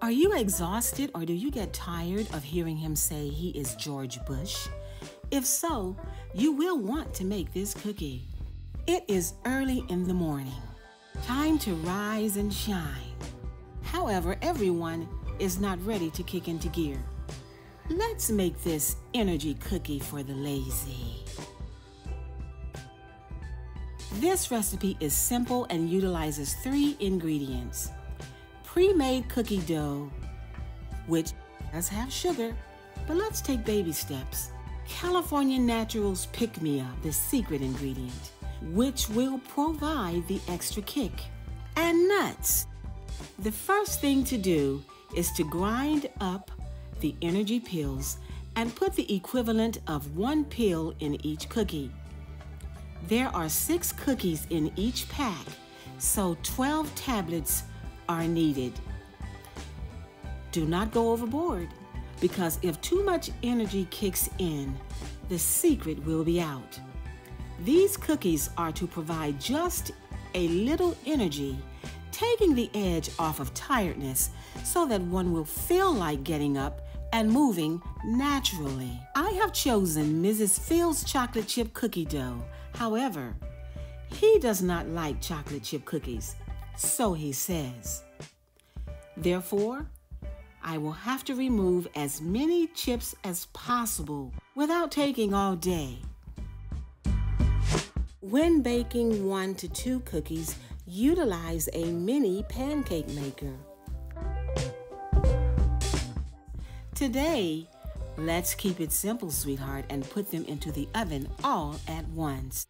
Are you exhausted, or do you get tired of hearing him say he is George Bush? If so, you will want to make this cookie. It is early in the morning, time to rise and shine. However, everyone is not ready to kick into gear. Let's make this energy cookie for the lazy. This recipe is simple and utilizes 3 ingredients. Pre-made cookie dough, which does have sugar, but let's take baby steps. California Naturals Pick-Me-Up, the secret ingredient, which will provide the extra kick. And nuts. The first thing to do is to grind up the energy pills and put the equivalent of 1 pill in each cookie. There are 6 cookies in each pack, so 12 tablets are needed. Do not go overboard, because if too much energy kicks in, the secret will be out. These cookies are to provide just a little energy, taking the edge off of tiredness so that one will feel like getting up and moving naturally. I have chosen Mrs. Phil's chocolate chip cookie dough. However, he does not like chocolate chip cookies, so he says. Therefore, I will have to remove as many chips as possible without taking all day. When baking 1 to 2 cookies, utilize a mini pancake maker. Today, let's keep it simple, sweetheart, and put them into the oven all at once.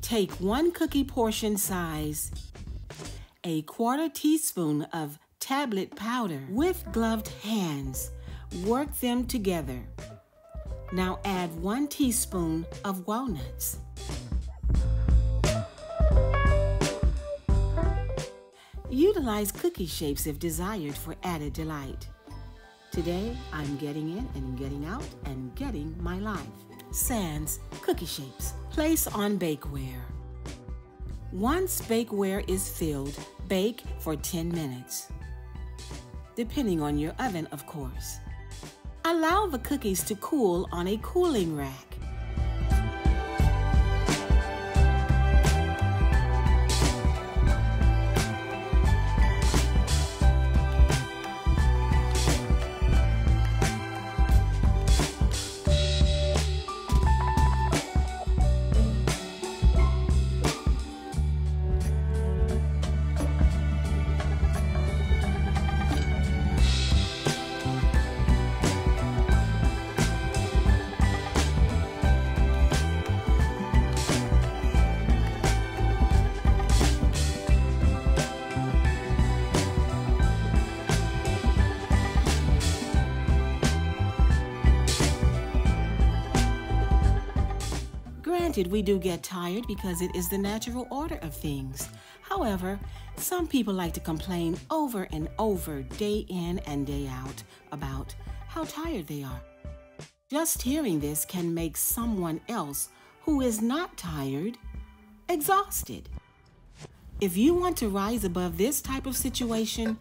Take 1 cookie portion size, a 1/4 teaspoon of tablet powder with gloved hands. Work them together. Now add 1 teaspoon of walnuts. Utilize cookie shapes if desired for added delight. Today, I'm getting in and getting out and getting my life. Sans cookie shapes. Place on bakeware. Once bakeware is filled, bake for 10 minutes. Depending on your oven, of course. Allow the cookies to cool on a cooling rack. Granted, we do get tired because it is the natural order of things. However, some people like to complain over and over, day in and day out, about how tired they are. Just hearing this can make someone else who is not tired exhausted. If you want to rise above this type of situation,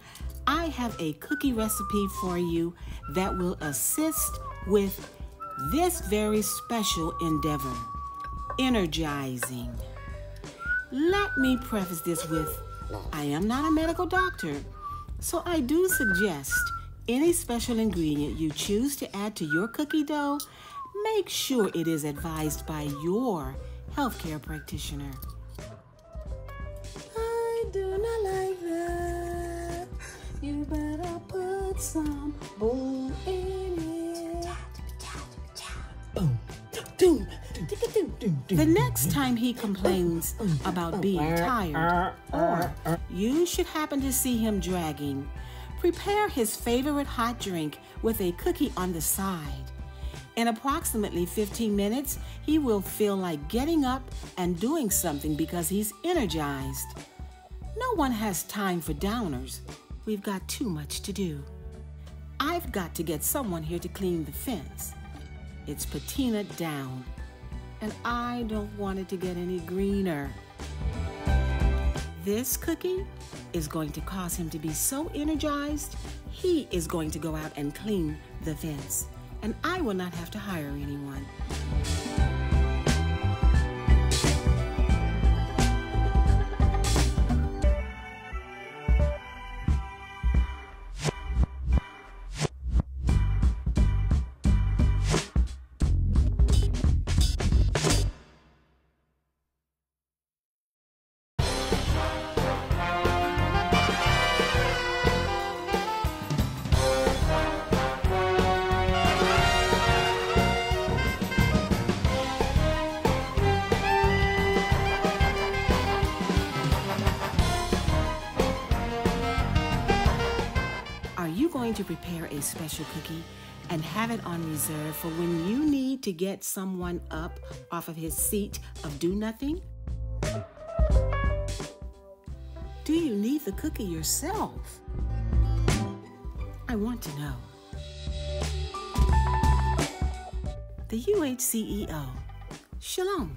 I have a cookie recipe for you that will assist with this very special endeavor. Energizing. Let me preface this with, I am not a medical doctor, so I do suggest any special ingredient you choose to add to your cookie dough, make sure it is advised by your healthcare practitioner. I do not like that. You better put some boom in it. Boom. Doom. The next time he complains about being tired, or you should happen to see him dragging, prepare his favorite hot drink with a cookie on the side. In approximately 15 minutes, he will feel like getting up and doing something because he's energized. No one has time for downers. We've got too much to do. I've got to get someone here to clean the fence. It's patina down, and I don't want it to get any greener. This cookie is going to cause him to be so energized, he is going to go out and clean the fence, and I will not have to hire anyone. Are you going to prepare a special cookie and have it on reserve for when you need to get someone up off of his seat of do nothing? Do you need the cookie yourself? I want to know. The UH CEO. Shalom.